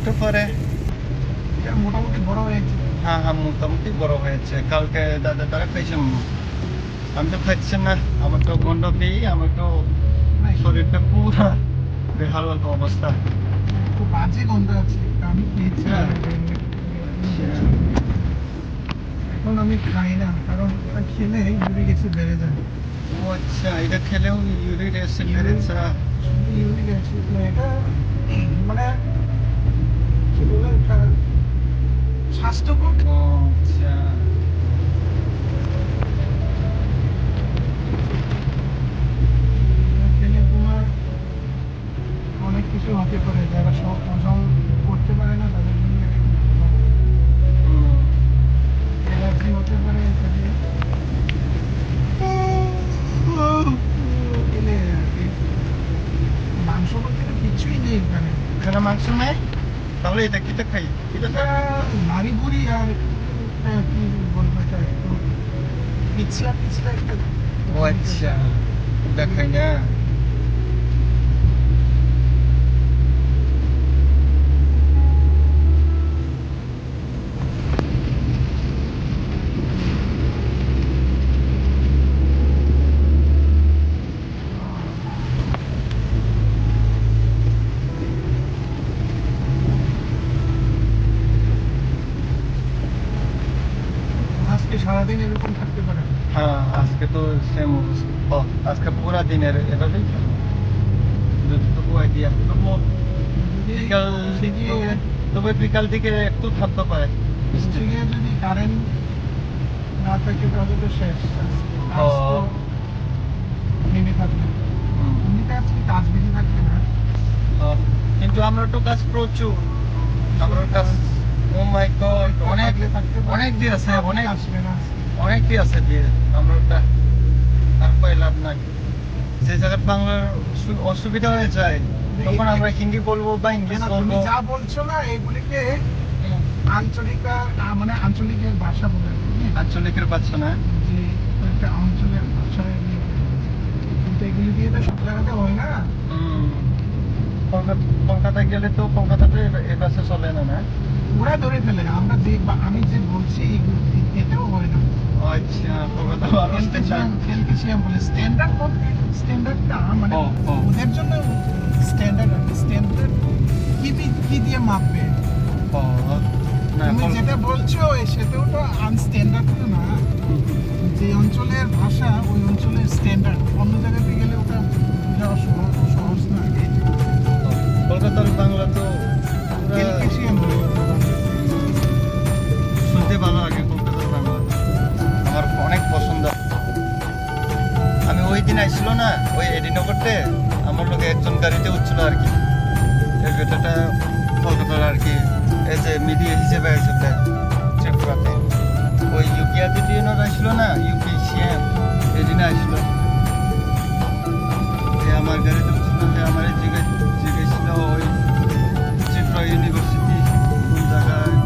একটু পরে। এটা মোটামুটি বড় হয়েছে। হ্যাঁ হ্যাঁ, মোটামুটি বড় হয়েছে। কালকে দাদা তারা খাইছেন, আমি তো খাচ্ছি না। আমার তো গন্ধ পেয়ে আমার তো শরীরটা পুরো বেহাল অবস্থা। খুব বাজে গন্ধ আছে, আমি খেয়েছি। হ্যাঁ। এখন আমি খাই না, কারণ এটা খেলে ইউরিক অ্যাসিড বেড়ে যায়। ও আচ্ছা, এটা খেলেও ইউরিক অ্যাসিড বেড়েছে? ইউরিক অ্যাসিড না, এটা মানে কি বলে, এটা স্বাস্থ্যকর। ও আচ্ছা। এটা খেলে তোমার অনেক কিছু হতে পারে, যারা সব হজম করতে পারে না তাদের জন্য এটা খুব ভালো। হুম। অ্যালার্জি হতে পারে এটাতে খেলে আর কি। মাংস বলতে তো কিছুই নেই এখানে। এখানে মাংস নেই? তাহলে এটা কিটা খাই? এটা নাড়ি ভুড়ি আর কি বলবো, এটা একটু পিছলা পিছলা একটা। ও আচ্ছা, এটা খাই না। আজকে সারাদিন এরকম থাকতে পারে। হ্যাঁ, আজকে তো সেম অবস্থা। ও, আজকে পুরা দিনের এভাবেই থাকবো। যতটুকু আইডিয়া তবু যদি বিকাল থেকে তবে বিকাল দিকে একটু থাকতে পারে। যদি কারেন্ট না থাকে তাহলে তো শেষ। ও। কাজ তো নেমে থাকবে। হুম। এমনিতে আজকে কাজ বেশি থাকবে না। ও, কিন্তু আমরা তো কাজ প্রচুর। আমরা কাজ, ও মাই গড, অনেক অনেক দিয়ে আছে, অনেক আসবে না। অনেক দিয়ে আছে দিয়ে। আমরা ওটা আর পাই লাভ নাই। যে জায়গায় বাংলার অসুবিধা হয়ে যায় তখন আমরা হিন্দি বলবো বা ইংলিশ তুমি বলবো। যা বলছো না এগুলিকে হুম। আঞ্চলিকা মানে আঞ্চলিকের ভাষা বলে, আঞ্চলিকের বাচ্চা না। যে একটা অঞ্চলের ভাষায় কিন্তু এগুলি দিয়ে তো সব জায়গাতে হয় না। হুম। কলকাতায় গেলে তো কলকাতাতে এ ভাষা চলে না, না? ওরা ধরে ফেলে, আমরা যে আমি যে বলছি এতেও হয় না। ও আচ্ছা, কলকাতা মানুষ তো না। ক্যালকেশিয়াম বলে স্ট্যান্ডার্ড, বলতে স্ট্যান্ডার্ডটা মানে ও, ও। ওদের জন্য স্ট্যান্ডার্ড আর স্ট্যান্ডার্ড কি দিয়ে মাপবে? ও, না, তুমি যেটা বলছো সেটাও তো আনস্ট্যান্ডার্ড তো না। যে অঞ্চলের ভাষা ওই অঞ্চলের স্ট্যান্ডার্ড, অন্য জায়গাতে গেলে ওটা বোঝা সহজ না। কলকাতার বাংলা তো পুরা ক্যালকেশিয়াম বলে। শুনতে ভালো লাগে কলকাতার বাংলা। আমার অনেক পছন্দ। আমি ওই দিন আসছিল না, ওই এডিনগরতে আমার লোক একজন গাড়িতে উঠছিল আর কি। এই বেটাটা কলকাতার আর কি, এই যে মিডিয়া হিসেবে আসবে ত্রিপুরাতে। ওই ইউপি আদিত্যনাথ আসছিল না, ইউপি সিএম, এই দিনে আসছিল। আমার গাড়িতে উঠছিল, আমার জিজ্ঞেসছিল ওই ত্রিপুরা ইউনিভার্সিটি কোন জায়গায়।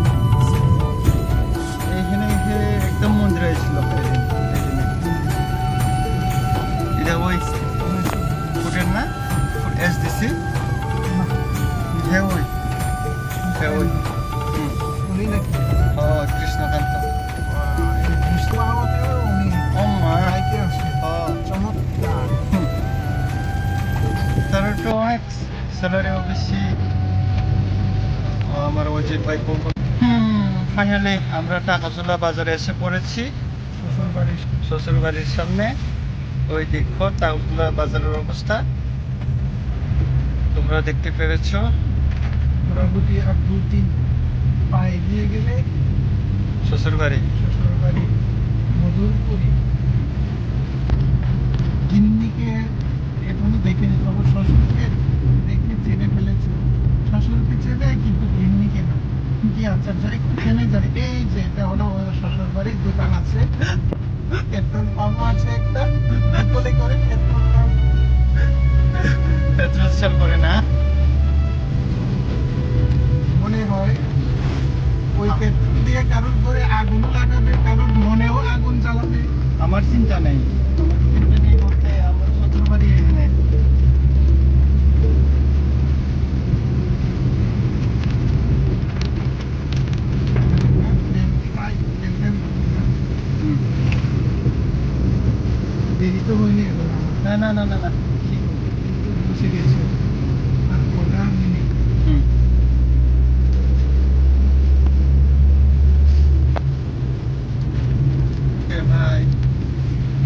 এইখানে এসে একদম মন্দিরে আসছিল এটা ওই ফুটের না, ফুট এসডিসি। হ্যাঁ ওই, হ্যাঁ ওই। উনি নাকি ও, কৃষ্ণকান্ত। ইসলামাবাদেও উনি ও মা। গাইতে আসে। ও, চমৎকার। তার তো অনেক স্যালারিও বেশি। আমার অজিত ভাই বলবো। ফাইনালি আমরা টাকাজোলা বাজারে এসে পড়েছি, শ্বশুর বাড়ির সামনে। ওই দেখো টাকাজোলা বাজারের অবস্থা, তোমরা দেখতে পেরেছো। মোটামুটি আর 2-3 পা এগিয়ে গেলে শ্বশুর বাড়ি। শ্বশুর বাড়ি মধুরপুরি। গিন্নিকে এখনো দেখেনি, তবে শ্বশুরকে দেখে চেনে ফেলেছে। শ্বশুরকে চেনে কিন্তু গিন্নিকে না। কি আচ্ছা যাই কোথায় যাই, এই যে এটা হলো শ্বশুর বাড়ির দোকান আছে, পেট্রোল পাম্প আছে একটা, বলে করে পেট্রোল পাম্প। পেট্রোল সেল করে না? মনে হয় ওই পেট্রোল দিয়ে কারোর করে আগুন লাগাবে, কারোর মনেও আগুন জ্বালাবে। আমার চিন্তা নেই, আমার চিন্তা নেই বলতে আমার শ্বশুর বাড়ি এখানে। না না না না না ঠিক, কিন্তু বসে গেছে